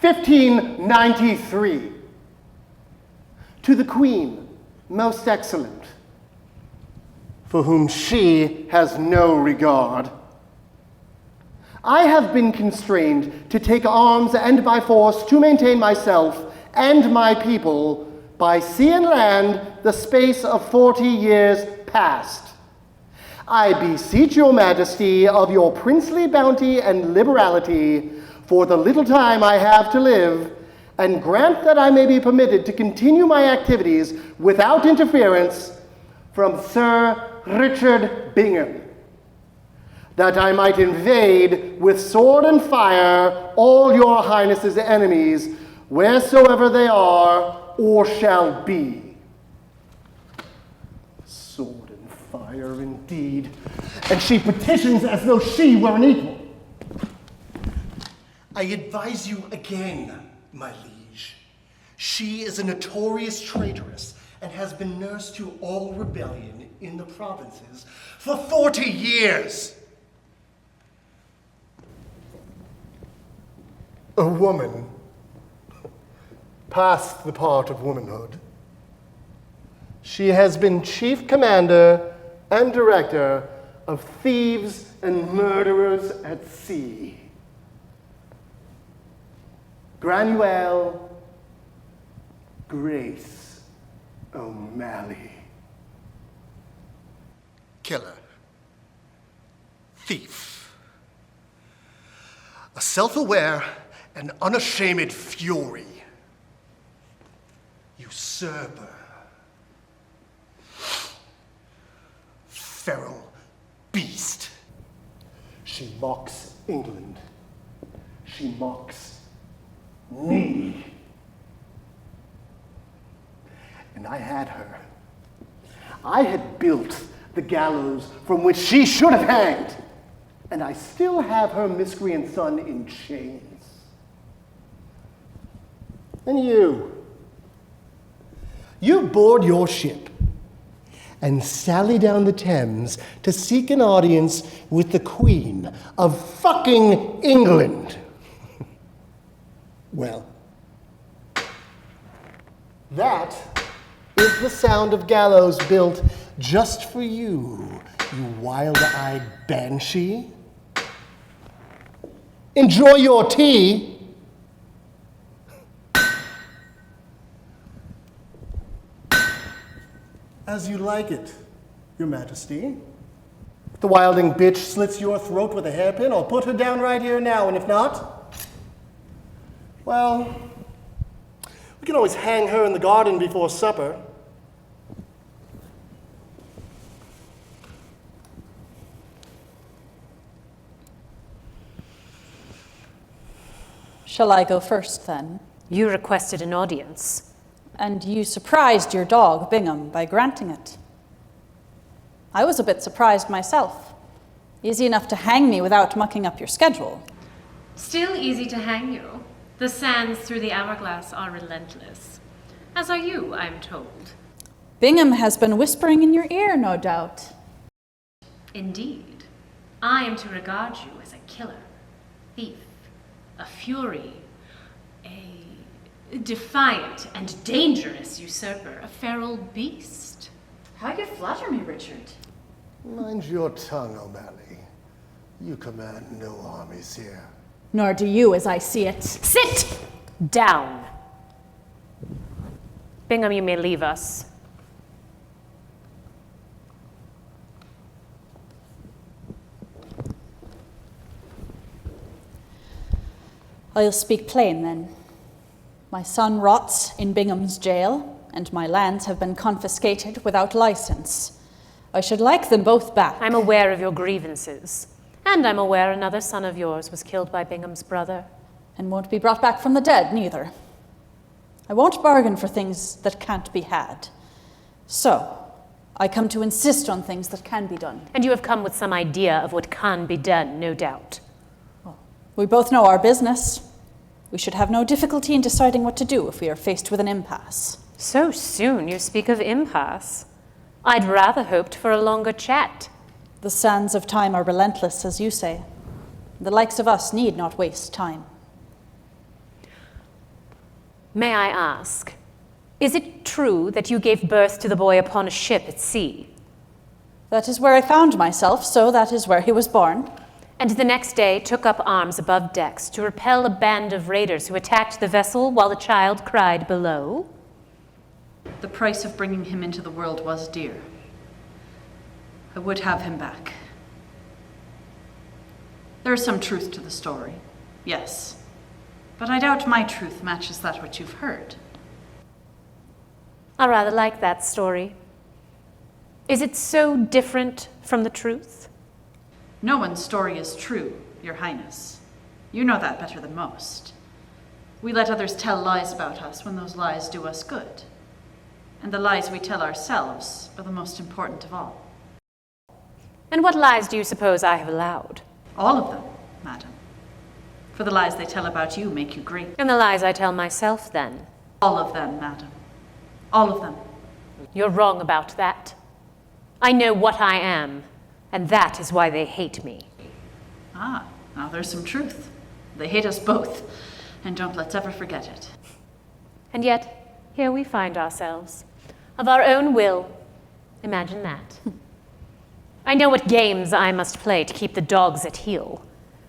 1593. To the Queen, most excellent, for whom she has no regard. I have been constrained to take arms and by force to maintain myself and my people by sea and land the space of 40 years past. I beseech your majesty of your princely bounty and liberality for the little time I have to live, and grant that I may be permitted to continue my activities without interference from Sir Richard Bingham, that I might invade with sword and fire all your highness's enemies, wheresoever they are or shall be. Sword and fire indeed, and she petitions as though she were an equal. I advise you again, my liege. She is a notorious traitoress and has been nurse to all rebellion in the provinces for 40 years. A woman, past the part of womanhood. She has been chief commander and director of thieves and murderers at sea. Granuelle Grace O'Malley. Killer. Thief. A self-aware and unashamed fury. Usurper. Feral beast. She mocks England. She mocks me. And I had her. I had built the gallows from which she should have hanged. And I still have her miscreant son in chains. And you board your ship and sally down the Thames to seek an audience with the Queen of fucking England. Well, that is the sound of gallows built just for you, you wild-eyed banshee. Enjoy your tea. As you like it, Your Majesty. If the wilding bitch slits your throat with a hairpin, I'll put her down right here now, and if not, well, we can always hang her in the garden before supper. Shall I go first, then? You requested an audience. And you surprised your dog, Bingham, by granting it. I was a bit surprised myself. Easy enough to hang me without mucking up your schedule. Still easy to hang you. The sands through the hourglass are relentless. As are you, I'm told. Bingham has been whispering in your ear, no doubt. Indeed. I am to regard you as a killer, thief, a fury, a defiant and dangerous usurper, a feral beast. How you flatter me, Richard. Mind your tongue, O'Malley. You command no armies here. Nor do you, as I see it. Sit down. Bingham, you may leave us. I'll speak plain, then. My son rots in Bingham's jail, and my lands have been confiscated without license. I should like them both back. I'm aware of your grievances, and I'm aware another son of yours was killed by Bingham's brother. And won't be brought back from the dead, neither. I won't bargain for things that can't be had. So, I come to insist on things that can be done. And you have come with some idea of what can be done, no doubt. Well, we both know our business. We should have no difficulty in deciding what to do if we are faced with an impasse. So soon you speak of impasse. I'd rather hoped for a longer chat. The sands of time are relentless, as you say. The likes of us need not waste time. May I ask, is it true that you gave birth to the boy upon a ship at sea? That is where I found myself, so that is where he was born. And the next day took up arms above decks to repel a band of raiders who attacked the vessel while the child cried below? The price of bringing him into the world was dear. I would have him back. There is some truth to the story, yes. But I doubt my truth matches that which you've heard. I rather like that story. Is it so different from the truth? No one's story is true, Your Highness. You know that better than most. We let others tell lies about us when those lies do us good. And the lies we tell ourselves are the most important of all. And what lies do you suppose I have allowed? All of them, madam. For the lies they tell about you make you great. And the lies I tell myself, then? All of them, madam. All of them. You're wrong about that. I know what I am, and that is why they hate me. Ah, now there's some truth. They hate us both, and don't let's ever forget it. And yet, here we find ourselves, of our own will. Imagine that. I know what games I must play to keep the dogs at heel.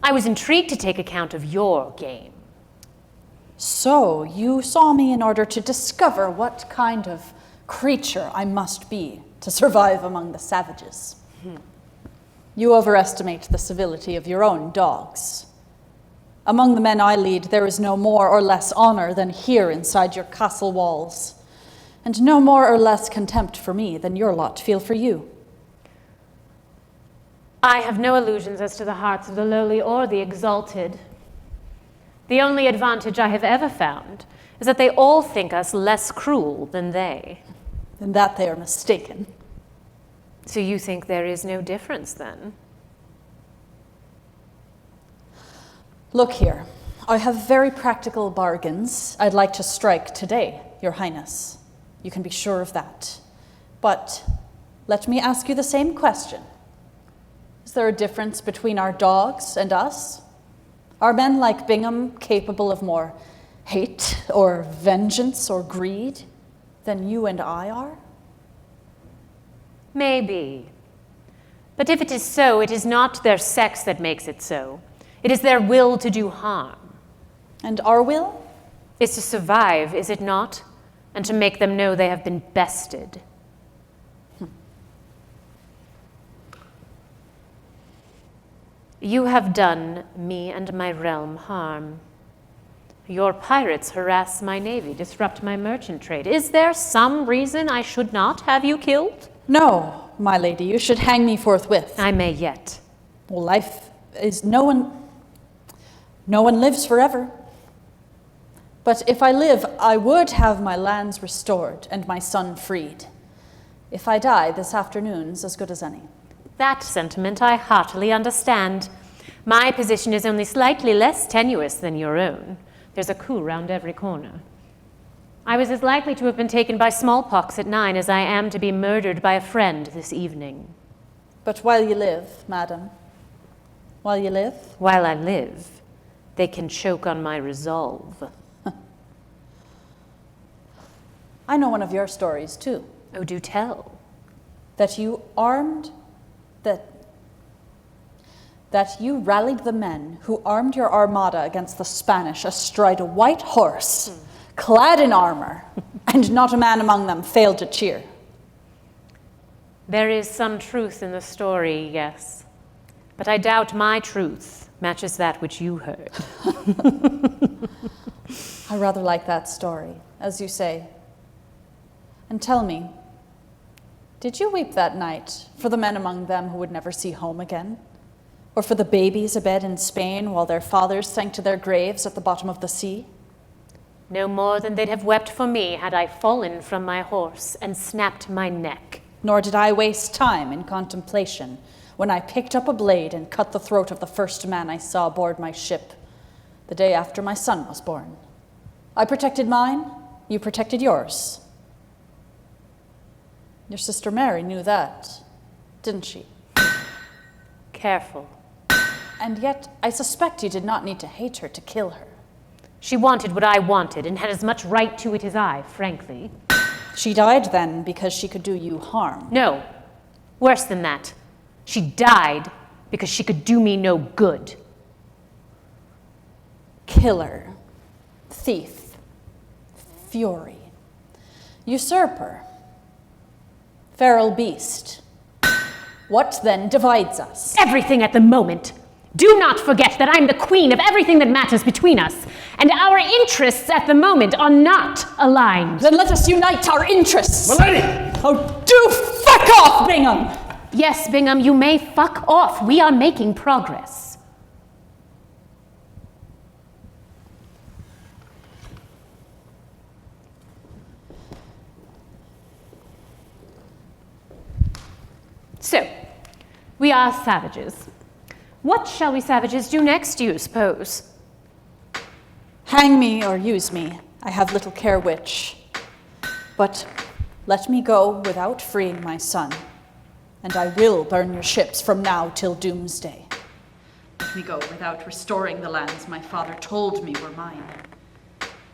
I was intrigued to take account of your game. So, you saw me in order to discover what kind of creature I must be to survive among the savages. You overestimate the civility of your own dogs. Among the men I lead, there is no more or less honor than here inside your castle walls, and no more or less contempt for me than your lot feel for you. I have no illusions as to the hearts of the lowly or the exalted. The only advantage I have ever found is that they all think us less cruel than they. In that they are mistaken. So you think there is no difference, then? Look here, I have very practical bargains I'd like to strike today, Your Highness. You can be sure of that. But let me ask you the same question. Is there a difference between our dogs and us? Are men like Bingham capable of more hate or vengeance or greed than you and I are? Maybe. But if it is so, it is not their sex that makes it so. It is their will to do harm. And our will? Is to survive, is it not? And to make them know they have been bested. You have done me and my realm harm. Your pirates harass my navy, disrupt my merchant trade. Is there some reason I should not have you killed? No, my lady, you should hang me forthwith. I may yet. Well, life is no one lives forever. But if I live, I would have my lands restored and my son freed. If I die, this afternoon's as good as any. That sentiment I heartily understand. My position is only slightly less tenuous than your own. There's a coup round every corner. I was as likely to have been taken by smallpox at 9 as I am to be murdered by a friend this evening. But while you live, madam, while you live, While I live, they can choke on my resolve. I know one of your stories too. Oh, do tell. That you rallied the men who armed your armada against the Spanish astride a white horse, clad in armor, and not a man among them failed to cheer. There is some truth in the story, yes. But I doubt my truth matches that which you heard. I rather like that story, as you say. And tell me, did you weep that night for the men among them who would never see home again? Or for the babies abed in Spain while their fathers sank to their graves at the bottom of the sea? No more than they'd have wept for me had I fallen from my horse and snapped my neck. Nor did I waste time in contemplation when I picked up a blade and cut the throat of the first man I saw aboard my ship the day after my son was born. I protected mine, you protected yours. Your sister Mary knew that, didn't she? Careful. And yet, I suspect you did not need to hate her to kill her. She wanted what I wanted and had as much right to it as I, frankly. She died then because she could do you harm. No, worse than that. She died because she could do me no good. Killer, thief, fury, usurper, feral beast. What then divides us? Everything at the moment. Do not forget that I'm the queen of everything that matters between us, and our interests at the moment are not aligned. Then let us unite our interests. Milady! Oh, do fuck off, Bingham! Yes, Bingham, you may fuck off. We are making progress. So, we are savages. What shall we savages do next, do you suppose? Hang me or use me, I have little care which. But let me go without freeing my son, and I will burn your ships from now till doomsday. Let me go without restoring the lands my father told me were mine.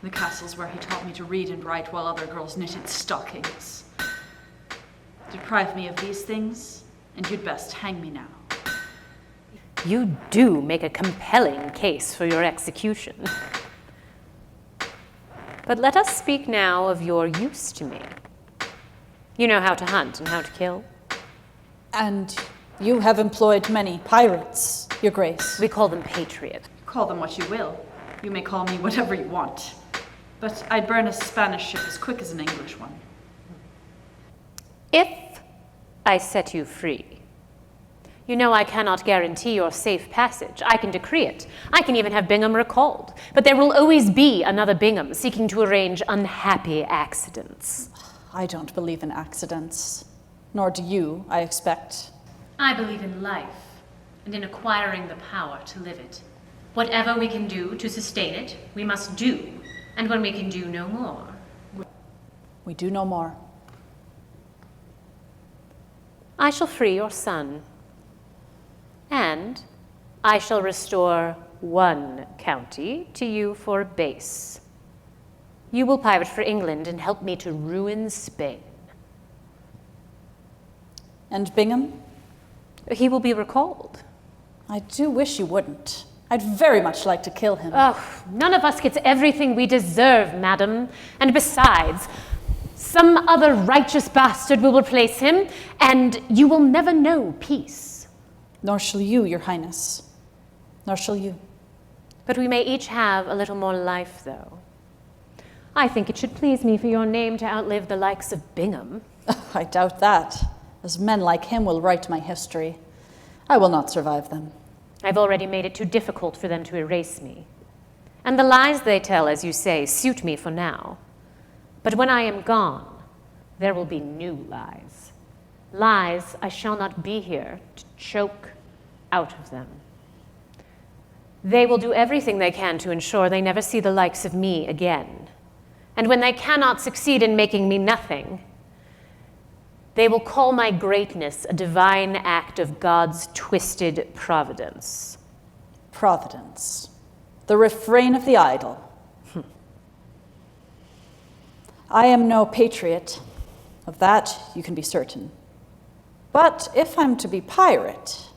The castles where he taught me to read and write while other girls knitted stockings. Deprive me of these things, and you'd best hang me now. You do make a compelling case for your execution. But let us speak now of your use to me. You know how to hunt and how to kill. And you have employed many pirates, your grace. We call them patriot. Call them what you will. You may call me whatever you want. But I'd burn a Spanish ship as quick as an English one. If I set you free, you know I cannot guarantee your safe passage. I can decree it. I can even have Bingham recalled. But there will always be another Bingham seeking to arrange unhappy accidents. I don't believe in accidents. Nor do you, I expect. I believe in life and in acquiring the power to live it. Whatever we can do to sustain it, we must do. And when we can do no more, We do no more. I shall free your son. And I shall restore one county to you for a base. You will pirate for England and help me to ruin Spain. And Bingham? He will be recalled. I do wish you wouldn't. I'd very much like to kill him. Oh, none of us gets everything we deserve, madam. And besides, some other righteous bastard will replace him, and you will never know peace. Nor shall you, your highness. Nor shall you. But we may each have a little more life, though. I think it should please me for your name to outlive the likes of Bingham. I doubt that, as men like him will write my history. I will not survive them. I've already made it too difficult for them to erase me. And the lies they tell, as you say, suit me for now. But when I am gone, there will be new lies. Lies I shall not be here to choke out of them. They will do everything they can to ensure they never see the likes of me again. And when they cannot succeed in making me nothing, they will call my greatness a divine act of God's twisted providence. Providence. The refrain of the idol. I am no patriot. Of that you can be certain. But if I'm to be pirate,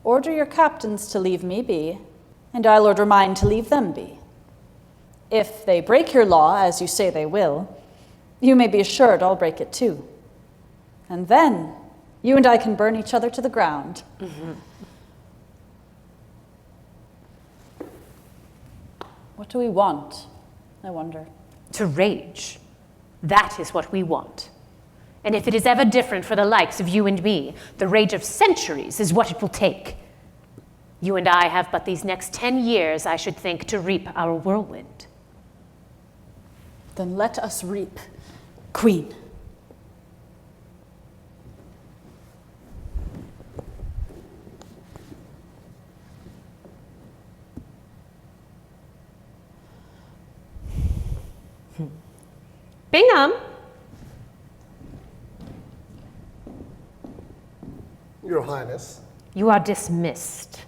order your captains to leave me be, and I'll order mine to leave them be. If they break your law, as you say they will, you may be assured I'll break it too. And then you and I can burn each other to the ground. Mm-hmm. What do we want, I wonder? To rage. That is what we want. And if it is ever different for the likes of you and me, the rage of centuries is what it will take. You and I have but these next 10 years, I should think, to reap our whirlwind. Then let us reap, Queen. Bingham! Your Highness. You are dismissed.